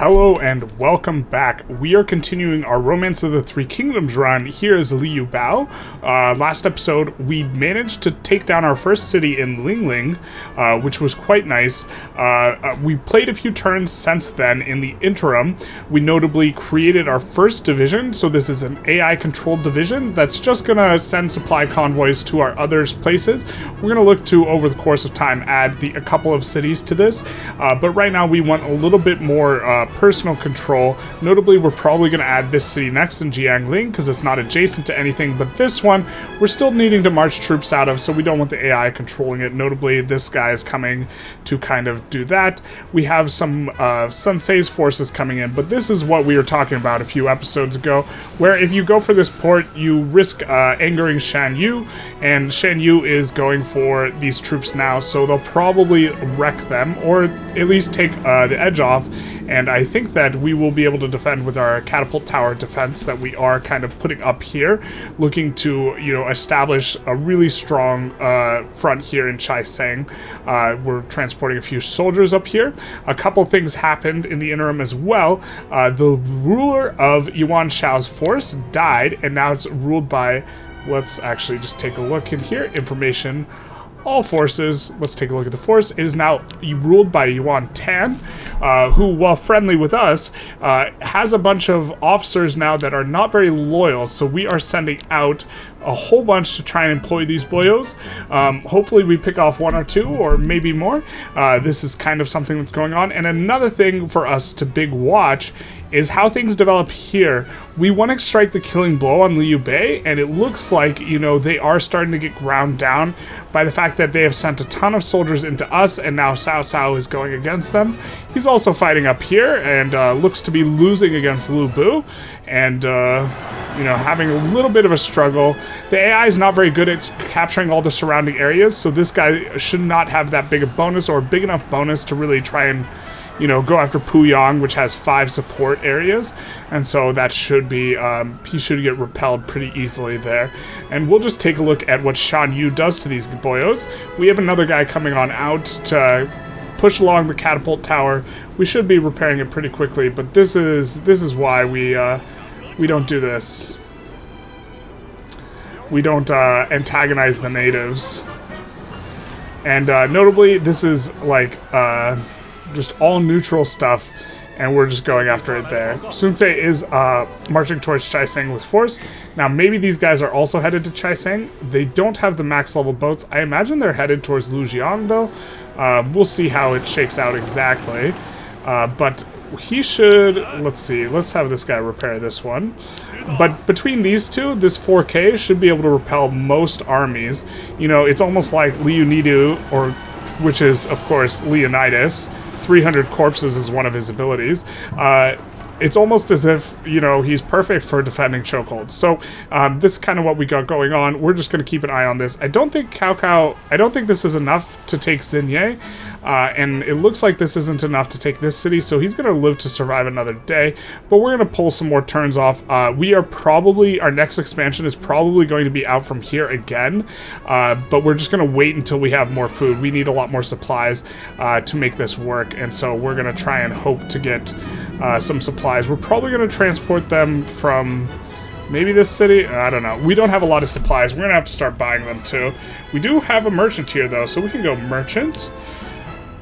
Hello and welcome back. We are continuing our Romance of the Three Kingdoms run. Here is Biao. Last episode, we managed to take down our first city in Lingling, which was quite nice. We played a few turns since then. In the interim, we notably created our first division. So this is an AI-controlled division that's just going to send supply convoys to our other places. We're going to look to, over the course of time, add a couple of cities to this. But right now, we want a little bit more personal control. Notably, we're probably going to add this city next in Jiangling because it's not adjacent to anything, but this one we're still needing to march troops out of, so we don't want the AI controlling it. Notably, this guy is coming to kind of do that. We have some Sun Tse's forces coming in, but this is what we were talking about a few episodes ago, where if you go for this port, you risk angering Shan Yu, and Shan Yu is going for these troops now, so they'll probably wreck them, or at least take the edge off. And I think that we will be able to defend with our catapult tower defense that we are kind of putting up here, looking to, establish a really strong front here in Chaisang. We're transporting a few soldiers up here. A couple things happened in the interim as well. The ruler of Yuan Shao's force died, and now it's ruled by, let's actually just take a look in here, information. All forces, let's take a look at the force. It is now ruled by Yuan Tan, who, while friendly with us, has a bunch of officers now that are not very loyal, so we are sending out a whole bunch to try and employ these boyos. Hopefully we pick off one or two, or maybe more. This is kind of something that's going on. And another thing for us to big watch is how things develop here. We want to strike the killing blow on Liu Bei, and it looks like, they are starting to get ground down by the fact that they have sent a ton of soldiers into us, and now Cao Cao is going against them. He's also fighting up here, and looks to be losing against Lu Bu, and, having a little bit of a struggle. The AI is not very good at capturing all the surrounding areas, so this guy should not have that big a bonus, or a big enough bonus to really try and go after Puyang, which has 5 support areas, and so that should be, he should get repelled pretty easily there. And we'll just take a look at what Shan Yu does to these boyos. We have another guy coming on out to push along the catapult tower. We should be repairing it pretty quickly, but this is why we don't do this. We don't antagonize the natives. And notably, this is like just all neutral stuff, and we're just going after it there. Sun Tse is marching towards Chaisang with force. Now, maybe these guys are also headed to Chaisang. They don't have the max level boats. I imagine they're headed towards Lujiang, though. We'll see how it shakes out exactly. But he should, let's see, let's have this guy repair this one. But between these two, this 4K should be able to repel most armies. It's almost like Leonidu, which is, of course, Leonidas. 300 corpses is one of his abilities. It's almost as if, he's perfect for defending chokeholds. So this is kind of what we got going on. We're just going to keep an eye on this. I don't think I don't think this is enough to take Xinye. And it looks like this isn't enough to take this city, so he's going to live to survive another day. But we're going to pull some more turns off. Our next expansion is probably going to be out from here again. But we're just going to wait until we have more food. We need a lot more supplies to make this work. And so we're going to try and hope to get some supplies. We're probably going to transport them from maybe this city. I don't know. We don't have a lot of supplies. We're going to have to start buying them too. We do have a merchant here though, so we can go merchant.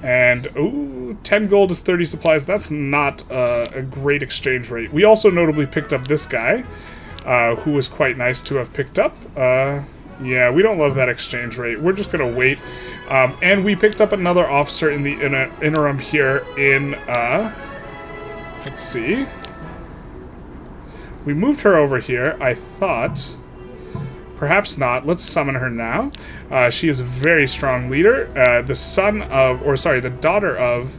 And, ooh, 10 gold is 30 supplies. That's not a great exchange rate. We also notably picked up this guy, who was quite nice to have picked up. Yeah, we don't love that exchange rate. We're just going to wait. And we picked up another officer in the interim here in, let's see. We moved her over here, I thought. Perhaps not. Let's summon her now. She is a very strong leader. The daughter of...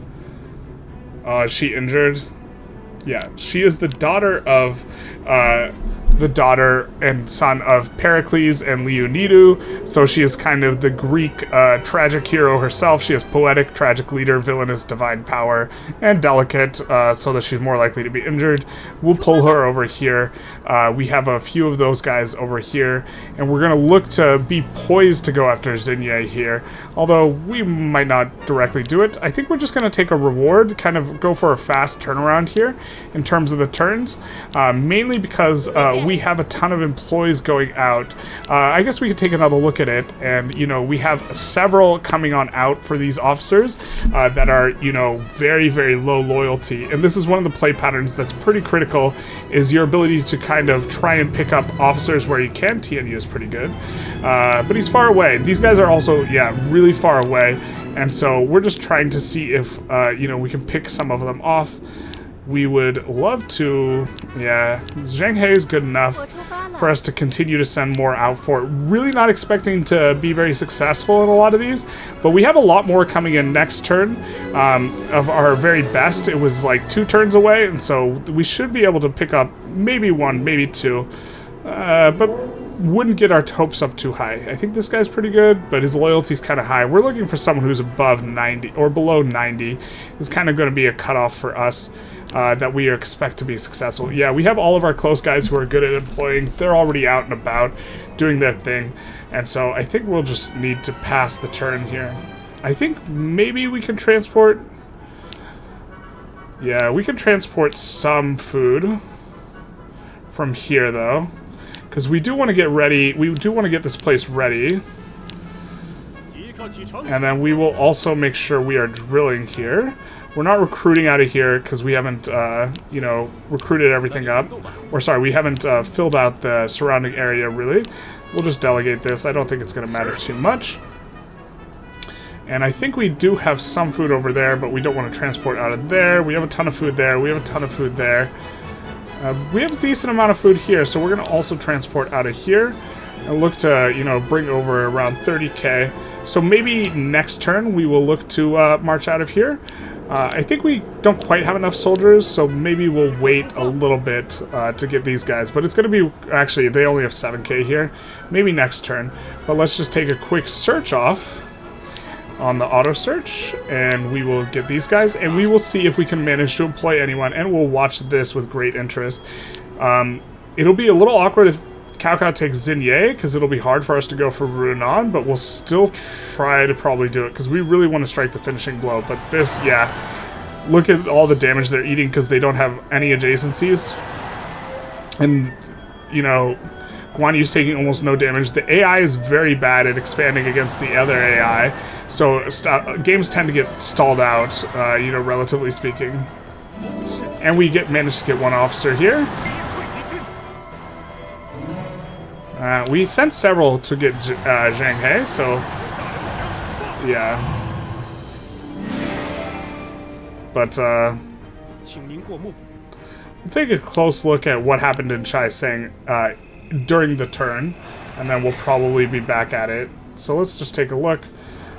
is she injured? Yeah, she is the daughter of the daughter and son of Pericles and Leonidu, so she is kind of the Greek tragic hero herself. She has poetic, tragic leader, villainous, divine power, and delicate, so that she's more likely to be injured. We'll pull her over here. We have a few of those guys over here, and we're going to look to be poised to go after Xinye here, although we might not directly do it. I think we're just going to take a reward, kind of go for a fast turnaround here in terms of the turns, mainly because we have a ton of employees going out. I guess we could take another look at it, and, you know, we have several coming on out for these officers that are, you know, very, very low loyalty, and this is one of the play patterns that's pretty critical, is your ability to kind of try and pick up officers where you can. Tianyu is pretty good, but he's far away. These guys are also, yeah, really far away, and so we're just trying to see if, you know, we can pick some of them off. We would love to, yeah, Zhang He is good enough for us to continue to send more out for it. Really not expecting to be very successful in a lot of these, but we have a lot more coming in next turn of our very best. It was like 2 turns away, and so we should be able to pick up maybe 1, maybe 2, but wouldn't get our hopes up too high. I think this guy's pretty good, but his loyalty's kind of high. We're looking for someone who's above 90 or below 90 is kind of going to be a cutoff for us. That we expect to be successful. Yeah, we have all of our close guys who are good at employing. They're already out and about doing their thing. And so I think we'll just need to pass the turn here. I think maybe we can transport... Yeah, we can transport some food from here, though. Because we do want to get ready. We do want to get this place ready. And then we will also make sure we are drilling here. We're not recruiting out of here because we haven't, you know, recruited everything up. Or sorry, we haven't filled out the surrounding area, really. We'll just delegate this. I don't think it's going to matter too much. And I think we do have some food over there, but we don't want to transport out of there. We have a ton of food there. We have a ton of food there. We have a decent amount of food here, so we're going to also transport out of here. And look to, you know, bring over around 30k. So maybe next turn we will look to march out of here. I think we don't quite have enough soldiers, so maybe we'll wait a little bit to get these guys. But it's going to be, actually, they only have 7k here. Maybe next turn. But let's just take a quick search off on the auto search, and we will get these guys, and we will see if we can manage to employ anyone, and we'll watch this with great interest. It'll be a little awkward if Cao Cao takes Xinye, because it'll be hard for us to go for Runan, but we'll still try to probably do it, because we really want to strike the finishing blow. But this, yeah, look at all the damage they're eating, because they don't have any adjacencies. And, you know, Guan Yu's taking almost no damage. The AI is very bad at expanding against the other AI, so games tend to get stalled out, you know, relatively speaking. And we managed to get 1 officer here. We sent several to get Zhang He, so yeah. But we'll take a close look at what happened in Chai Sang during the turn, and then we'll probably be back at it. So let's just take a look.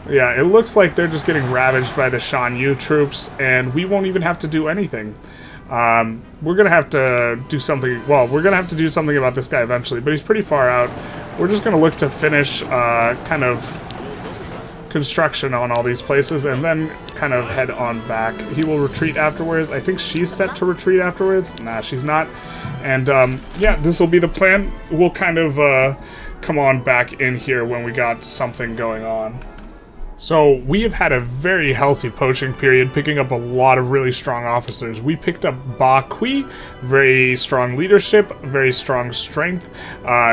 Yeah, it looks like they're just getting ravaged by the Shan Yu troops, and we won't even have to do anything. We're gonna have to do something. Well, we're gonna have to do something about this guy eventually, but he's pretty far out. We're just gonna look to finish kind of construction on all these places, and then kind of head on back. He will retreat afterwards. I think she's set to retreat afterwards. Nah, she's not. And yeah, this will be the plan. We'll kind of come on back in here when we got something going on. So we have had a very healthy poaching period, picking up a lot of really strong officers. We picked up Ba Kui, very strong leadership, very strong strength.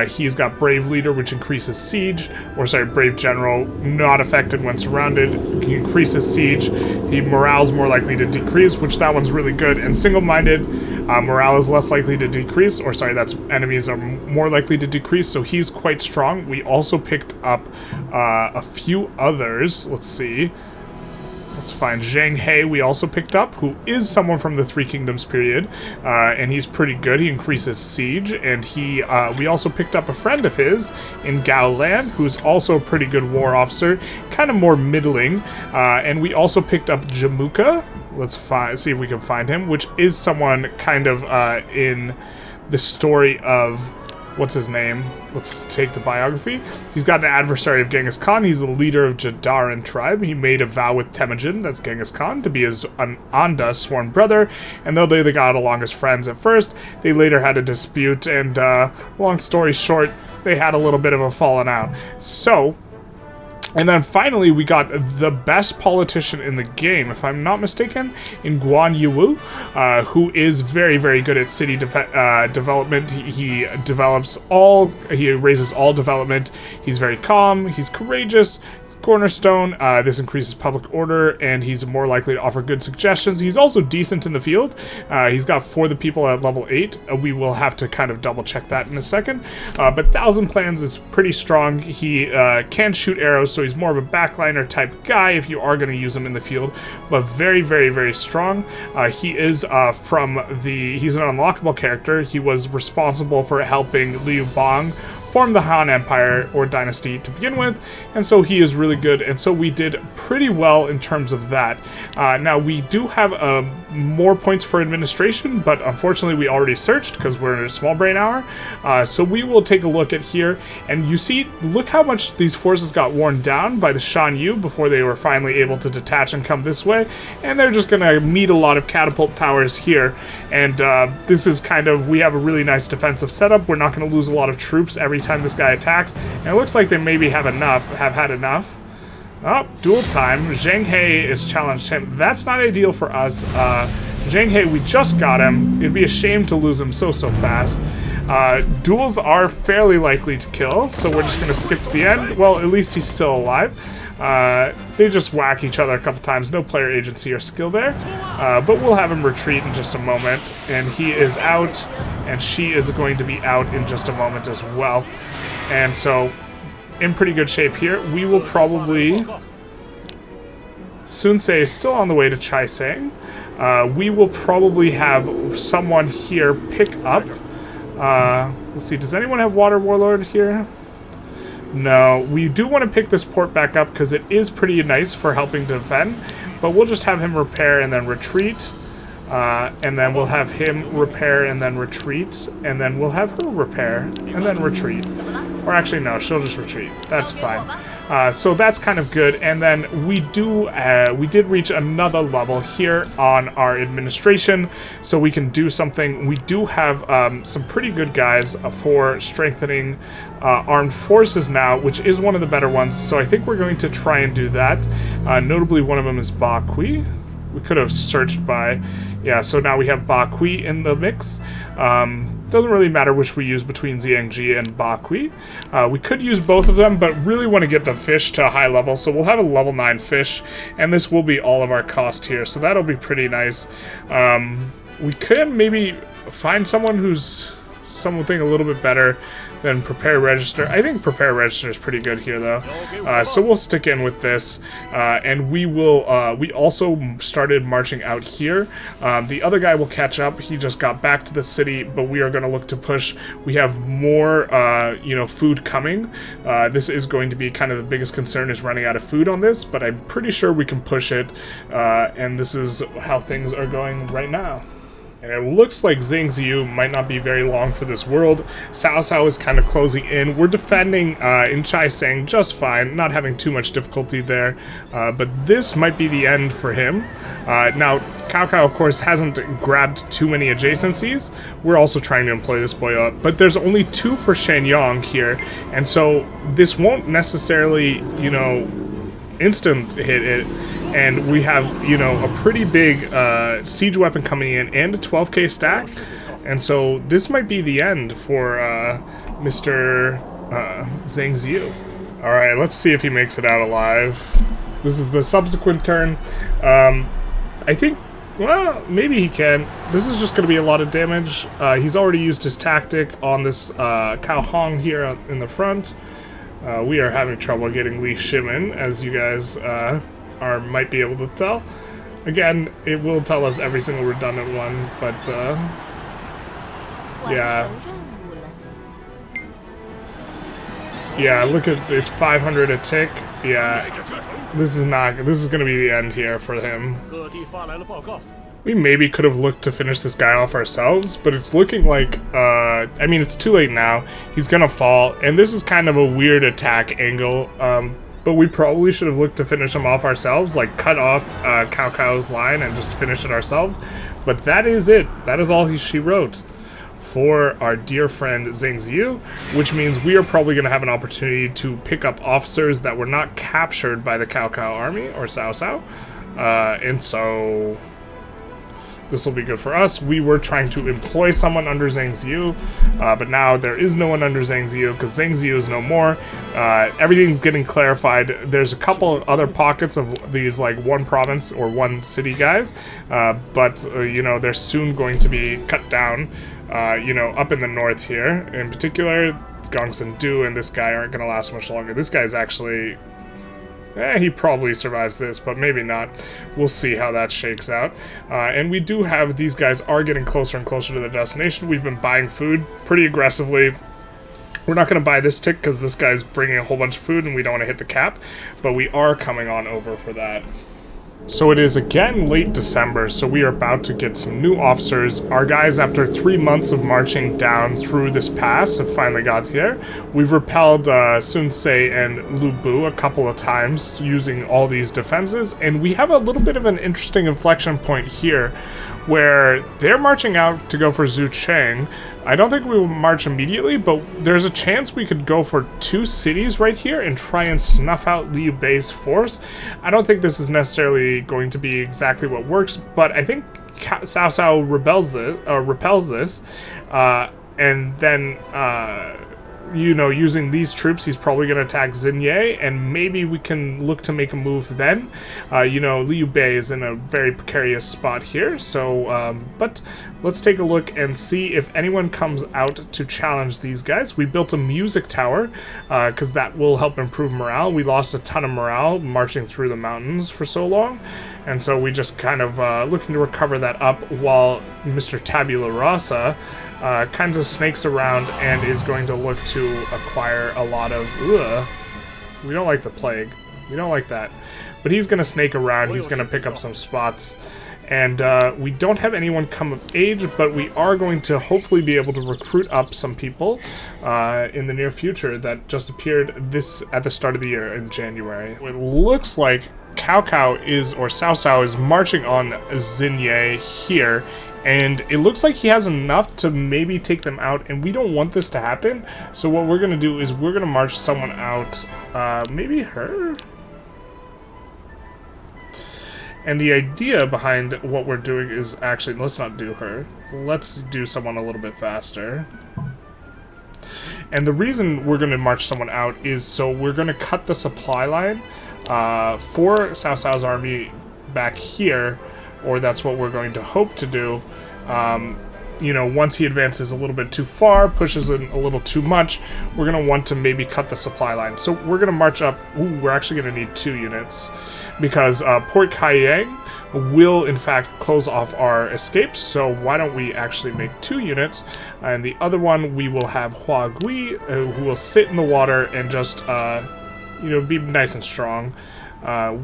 He's got Brave Leader, which increases siege, or sorry, Brave General, not affected when surrounded. He increases siege. Morale's more likely to decrease, which that one's really good. And Single-Minded, morale is less likely to decrease, or sorry, that's enemies are more likely to decrease, so he's quite strong. We also picked up a few others. Let's see. Let's find Zhang He we also picked up, who is someone from the Three Kingdoms period, and he's pretty good. He increases siege, and we also picked up a friend of his in Gao Lan, who's also a pretty good war officer, kind of more middling, and we also picked up Jamuka. Let's see if we can find him, which is someone kind of in the story of what's his name? Let's take the biography. He's got an adversary of Genghis Khan. He's the leader of Jadaran tribe. He made a vow with Temujin, that's Genghis Khan, to be his Anda sworn brother. And though they got along as friends at first, they later had a dispute. And long story short, they had a little bit of a falling out. So, and then finally, we got the best politician in the game, if I'm not mistaken, in Guan Yu, who is very, very good at city development. He raises all development. He's very calm. He's courageous. Cornerstone, this increases public order, and he's more likely to offer good suggestions. He's also decent in the field. He's got for the people at level 8. We will have to kind of double check that in a second. But 1,000 Plans is pretty strong. He can shoot arrows, so he's more of a backliner type guy if you are going to use him in the field, but very, very, very strong. He is he's an unlockable character. He was responsible for helping Liu Bang form the Han Empire or Dynasty to begin with, and so he is really good, and so we did pretty well in terms of that. Now, we do have more points for administration, but unfortunately we already searched because we're in a small brain hour, so we will take a look at here, and you see, look how much these forces got worn down by the Shan Yu before they were finally able to detach and come this way, and they're just gonna meet a lot of catapult towers here, and this is kind of, we have a really nice defensive setup. We're not gonna lose a lot of troops every time this guy attacks, and it looks like they maybe have had enough. Oh, duel time. Zheng He is challenged him. That's not ideal for us. Zheng He, we just got him. It'd be a shame to lose him so fast. Duels are fairly likely to kill, so we're just gonna skip to the end. Well, at least he's still alive. They just whack each other a couple times. No player agency or skill there. But we'll have him retreat in just a moment. And he is out, and she is going to be out in just a moment as well. And so, in pretty good shape here. We will probably... Sun Ce is still on the way to Chai Sang. We will probably have someone here pick up... let's see, does anyone have Water Warlord here? No, we do want to pick this port back up because it is pretty nice for helping defend, but we'll just have him repair and then retreat, and then we'll have him repair and then retreat, and then we'll have her repair and then retreat. Or actually, no, she'll just retreat. That's fine. So that's kind of good, and then we did reach another level here on our administration, so we can do something. We do have some pretty good guys for strengthening armed forces now, which is one of the better ones, so I think we're going to try and do that. Notably, one of them is Ba Kui. We could have searched by... Yeah, so now we have Ba Kui in the mix. Doesn't really matter which we use between Ziangji and Ba Kui. We could use both of them, but really want to get the fish to a high level, so we'll have a level 9 fish, and this will be all of our cost here, so that'll be pretty nice. We could maybe find someone who's something a little bit better than Prepare Register. I think Prepare Register is pretty good here, though. So we'll stick in with this, and we will. We also started marching out here. The other guy will catch up. He just got back to the city, but we are going to look to push. We have more, food coming. This is going to be kind of the biggest concern, is running out of food on this, but I'm pretty sure we can push it, and this is how things are going right now. And it looks like Zhang Ziyu might not be very long for this world. Cao Cao is kind of closing in. We're defending in Chai Sang just fine, not having too much difficulty there. But this might be the end for him. Now, Cao Cao, of course, hasn't grabbed too many adjacencies. We're also trying to employ this boy up. But there's only 2 for Shenyang here. And so this won't necessarily, instant hit it. And we have, a pretty big siege weapon coming in and a 12k stack. And so this might be the end for Mr. Zhang Ziyu. Alright, let's see if he makes it out alive. This is the subsequent turn. I think, well, maybe he can. This is just going to be a lot of damage. He's already used his tactic on this Cao Hong here in the front. We are having trouble getting Li Shimin, as you guys... might be able to tell. Again, it will tell us every single redundant one, but yeah. Yeah, look at, it's 500 a tick. Yeah, this is gonna be the end here for him. We maybe could have looked to finish this guy off ourselves, but it's looking like, I mean, it's too late now. He's gonna fall, and this is kind of a weird attack angle, but we probably should have looked to finish him off ourselves, like cut off Cao Cao's line and just finish it ourselves. But that is it. That is all she wrote for our dear friend Zhang Ziyu, which means we are probably going to have an opportunity to pick up officers that were not captured by the Cao Cao army, or Cao Cao. And so this will be good for us. We were trying to employ someone under Zhang Ziyu, but now there is no one under Zhang Ziyu because Zhang Ziyu is no more. Everything's getting clarified. There's a couple of other pockets of these like one province or one city guys, but you know, they're soon going to be cut down. You know, up in the north here, in particular, Gongsun Du and this guy aren't going to last much longer. This guy's actually... he probably survives this, but maybe not. We'll see how that shakes out. And we do have... These guys are getting closer and closer to their destination. We've been buying food pretty aggressively. We're not going to buy this tick because this guy's bringing a whole bunch of food and we don't want to hit the cap. But we are coming on over for that. So it is again late December, so we are about to get some new officers. Our guys, after 3 months of marching down through this pass, have finally got here. We've repelled Sun Ce and Lu Bu a couple of times using all these defenses, and we have a little bit of an interesting inflection point here where they're marching out to go for Zhu Cheng. I don't think we will march immediately, but there's a chance we could go for 2 cities right here and try and snuff out Liu Bei's force. I don't think this is necessarily going to be exactly what works, but I think Cao Cao repels this, and then you know, using these troops, he's probably going to attack Xinye, and maybe we can look to make a move then. You know, Liu Bei is in a very precarious spot here, so, but let's take a look and see if anyone comes out to challenge these guys. We built a music tower, because that will help improve morale. We lost a ton of morale marching through the mountains for so long, and so we just kind of looking to recover that up while Mr. Tabula Rasa kind of snakes around and is going to look to acquire a lot of... we don't like the plague. We don't like that. But he's going to snake around. He's going to pick up some spots. And we don't have anyone come of age, but we are going to hopefully be able to recruit up some people in the near future that just appeared at the start of the year in January. It looks like Cao Cao is, or Cao Cao is marching on Xinye here. And it looks like he has enough to maybe take them out, and we don't want this to happen. So what we're going to do is we're going to march someone out, maybe her? And the idea behind what we're doing is actually, let's not do her. Let's do someone a little bit faster. And the reason we're going to march someone out is so we're going to cut the supply line for Cao Cao's army back here, or that's what we're going to hope to do. You know, once he advances a little bit too far, pushes in a little too much, we're going to want to maybe cut the supply line. So we're going to march up. Ooh, we're actually going to need 2 units because Port Kaiyang will, in fact, close off our escapes. So why don't we actually make 2 units? And the other one, we will have Hua Gui, who will sit in the water and just, you know, be nice and strong.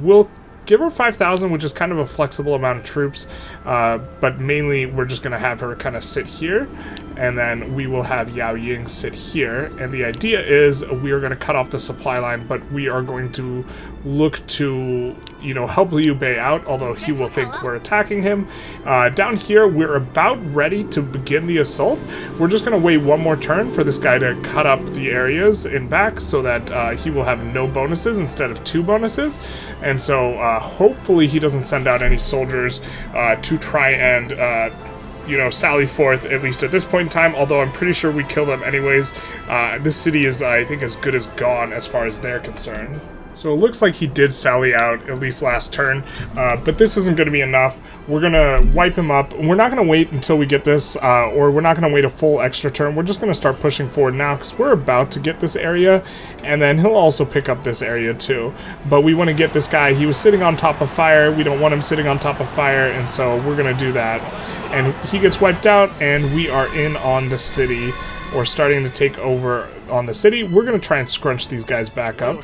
We'll give her 5,000, which is kind of a flexible amount of troops, but mainly we're just going to have her kind of sit here, and then we will have Yao Ying sit here. And the idea is we are going to cut off the supply line, but we are going to look to, you know, help Liu Bei out, although he will think we're attacking him. Down here, we're about ready to begin the assault. We're just going to wait one more turn for this guy to cut up the areas in back so that he will have no bonuses instead of 2 bonuses. And so hopefully he doesn't send out any soldiers to try and you know, sally forth, at least at this point in time, although I'm pretty sure we kill them anyways. This city is, I think, as good as gone as far as they're concerned. So it looks like he did sally out, at least last turn, but this isn't going to be enough. We're going to wipe him up. We're not going to wait until we get this, or we're not going to wait a full extra turn. We're just going to start pushing forward now, because we're about to get this area, and then he'll also pick up this area too. But we want to get this guy. He was sitting on top of fire. We don't want him sitting on top of fire, and so we're going to do that. And he gets wiped out, and we are in on the city. or starting to take over on the city. We're going to try and scrunch these guys back up,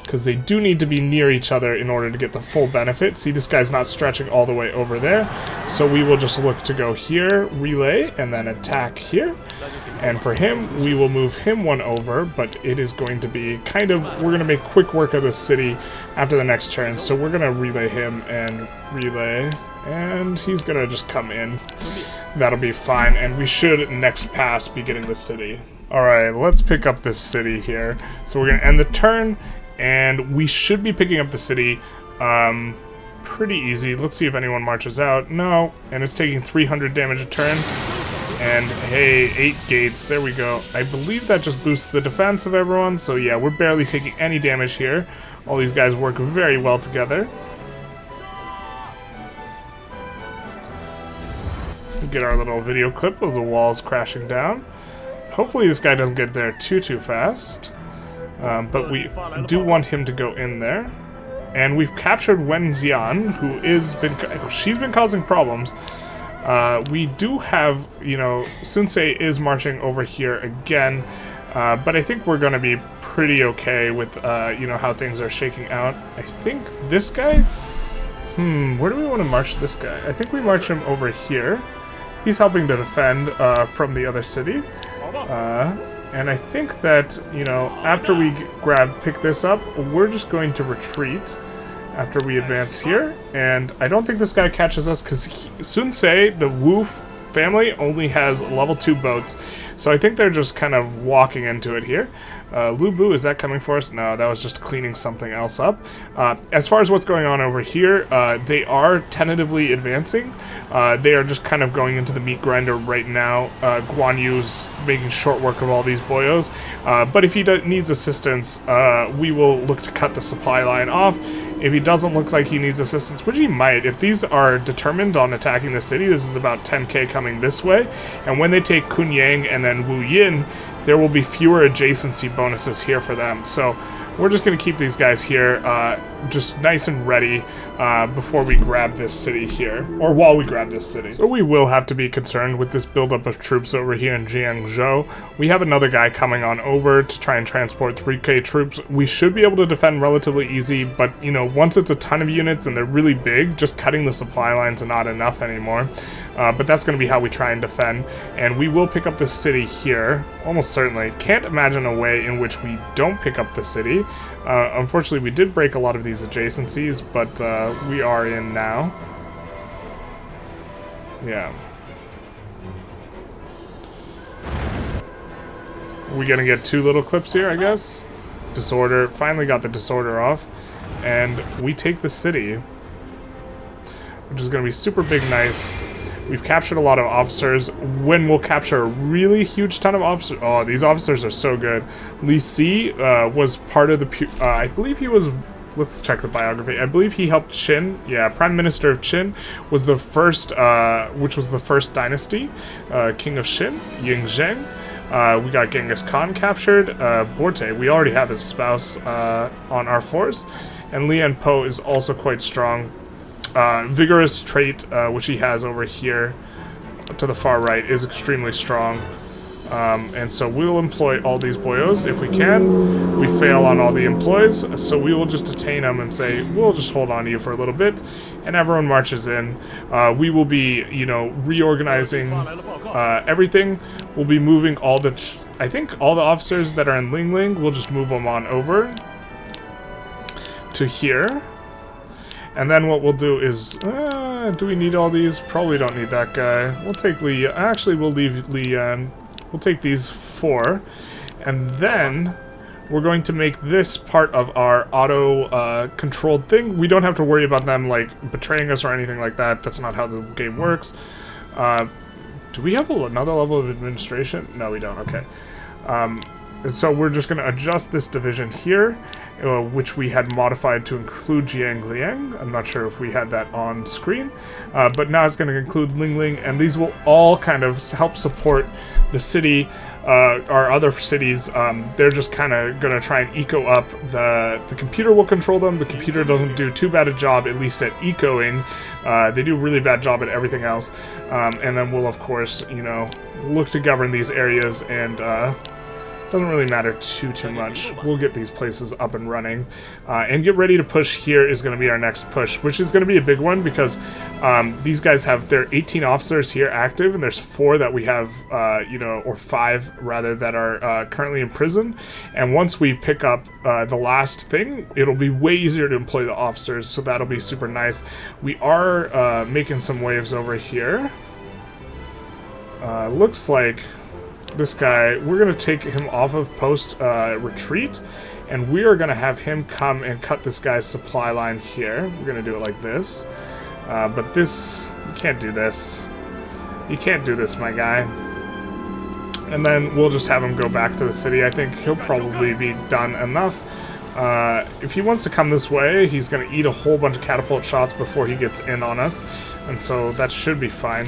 because they do need to be near each other in order to get the full benefit. See, this guy's not stretching all the way over there, so we will just look to go here, relay, and then attack here. And for him, we will move him one over, but it is going to be kind of, we're going to make quick work of this city after the next turn, so we're going to relay him and relay, and he's going to just come in. That'll be fine, and we should next pass be getting the city. Alright, let's pick up this city here. So we're going to end the turn, and we should be picking up the city pretty easy. Let's see if anyone marches out. No, and it's taking 300 damage a turn. And hey, 8 gates, there we go. I believe that just boosts the defense of everyone, so yeah, we're barely taking any damage here. All these guys work very well together. We'll get our little video clip of the walls crashing down. Hopefully this guy doesn't get there too fast. But we do want him to go in there. And we've captured Wenxian, she's been causing problems. We do have, you know, Sensei is marching over here again, but I think we're going to be pretty okay with, you know, how things are shaking out. I think this guy? Where do we want to march this guy? I think we march him over here. He's helping to defend from the other city. And I think that, you know, after we pick this up, we're just going to retreat after we advance here. And I don't think this guy catches us, because Sensei, the Wu family, only has level 2 boats. So I think they're just kind of walking into it here. Lu Bu, is that coming for us? No, that was just cleaning something else up. As far as what's going on over here, they are tentatively advancing. They are just kind of going into the meat grinder right now. Guan Yu's making short work of all these boyos. But if he needs assistance, we will look to cut the supply line off. If he doesn't look like he needs assistance, which he might, if these are determined on attacking the city, this is about 10k coming this way. And when they take Kunyang and then Wu Yin, there will be fewer adjacency bonuses here for them. So we're just going to keep these guys here just nice and ready before we grab this city here, or while we grab this city. So we will have to be concerned with this buildup of troops over here in Jiangzhou. We have another guy coming on over to try and transport 3k troops. We should be able to defend relatively easy, but you know, once it's a ton of units and they're really big, just cutting the supply lines are not enough anymore. But that's going to be how we try and defend, and we will pick up this city here, almost certainly. Can't imagine a way in which we don't pick up the city. Unfortunately, we did break a lot of these adjacencies, but we are in now. Yeah. We're going to get 2 little clips here, I guess. Disorder. Finally got the disorder off. And we take the city, which is going to be super big nice. We've captured a lot of officers. When we'll capture a really huge ton of officers... Oh, these officers are so good. Li Si was part of the... I believe he was... Let's check the biography. I believe he helped Qin. Yeah, Prime Minister of Qin was the first... which was the first dynasty. King of Qin, Ying Zheng. We got Genghis Khan captured. Borte, we already have his spouse on our force. And Lian Po is also quite strong. Vigorous trait, which he has over here to the far right, is extremely strong. And so we'll employ all these boyos if we can. We fail on all the employees, so we will just detain them and say, we'll just hold on to you for a little bit. And everyone marches in. We will be, you know, reorganizing everything. We'll be moving all the... I think all the officers that are in Lingling, we'll just move them on over to here. And then what we'll do is, do we need all these? Probably don't need that guy. We'll take Li. Actually, we'll leave Li Yan. We'll take these 4. And then we're going to make this part of our auto-controlled thing. We don't have to worry about them, like, betraying us or anything like that. That's not how the game works. Do we have another level of administration? No, we don't. Okay. And so we're just going to adjust this division here, which we had modified to include Jiangliang. I'm not sure if we had that on screen, but now it's going to include Lingling, and these will all kind of help support the city our other cities, they're just kind of going to try and eco up. The computer will control them. The computer doesn't do too bad a job, at least at ecoing. They do a really bad job at everything else. And then we'll, of course, you know, look to govern these areas, and doesn't really matter too much. We'll get these places up and running. And get ready to push here is going to be our next push, which is going to be a big one because these guys have their 18 officers here active, and there's 4 that we have, you know, or 5 rather, that are currently in prison. And once we pick up the last thing, it'll be way easier to employ the officers, so that'll be super nice. We are making some waves over here. Looks like this guy, we're going to take him off of post retreat, and we are going to have him come and cut this guy's supply line here. We're going to do it like this. But this, you can't do this. You can't do this, my guy. And then we'll just have him go back to the city. I think he'll probably be done enough. If he wants to come this way, he's going to eat a whole bunch of catapult shots before he gets in on us. And so that should be fine.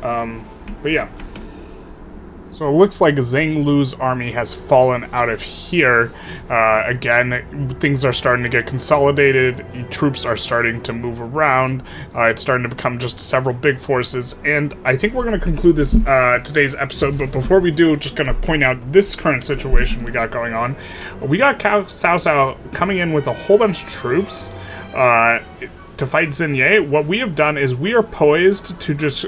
But yeah. So it looks like Zhang Lu's army has fallen out of here. Again, things are starting to get consolidated. Troops are starting to move around. It's starting to become just several big forces. And I think we're going to conclude this today's episode. But before we do, just going to point out this current situation we got going on. We got Cao Cao coming in with a whole bunch of troops. To fight Xinye. What we have done is we are poised to just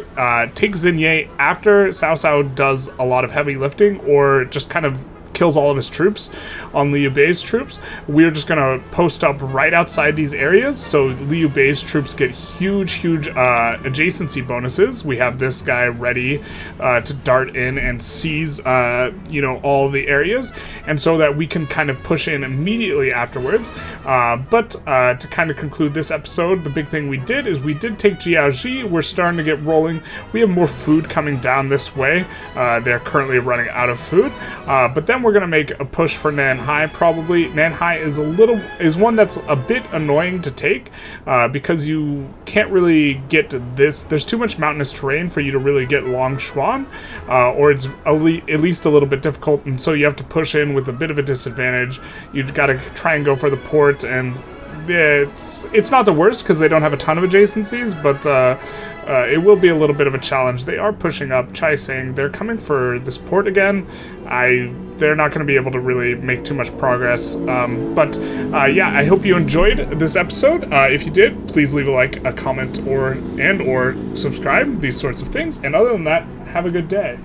take Xinye after Cao Cao does a lot of heavy lifting, or just kind of kills all of his troops on Liu Bei's troops. We're just gonna post up right outside these areas, so Liu Bei's troops get huge adjacency bonuses. We have this guy ready to dart in and seize you know, all the areas, and so that we can kind of push in immediately afterwards. But to kind of conclude this episode, the big thing we did is we did take Jiao. We're starting to get rolling. We have more food coming down this way. They're currently running out of food, but then we're gonna make a push for Nanhai. Probably Nanhai is one that's a bit annoying to take because you can't really get to this. There's too much mountainous terrain for you to really get Long Xuan, or it's at least a little bit difficult, and so you have to push in with a bit of a disadvantage. You've got to try and go for the port, and it's not the worst because they don't have a ton of adjacencies, but it will be a little bit of a challenge. They are pushing up. Chai saying they're coming for this port again. They're not going to be able to really make too much progress. But yeah, I hope you enjoyed this episode. If you did, please leave a like, a comment, or subscribe. These sorts of things. And other than that, have a good day.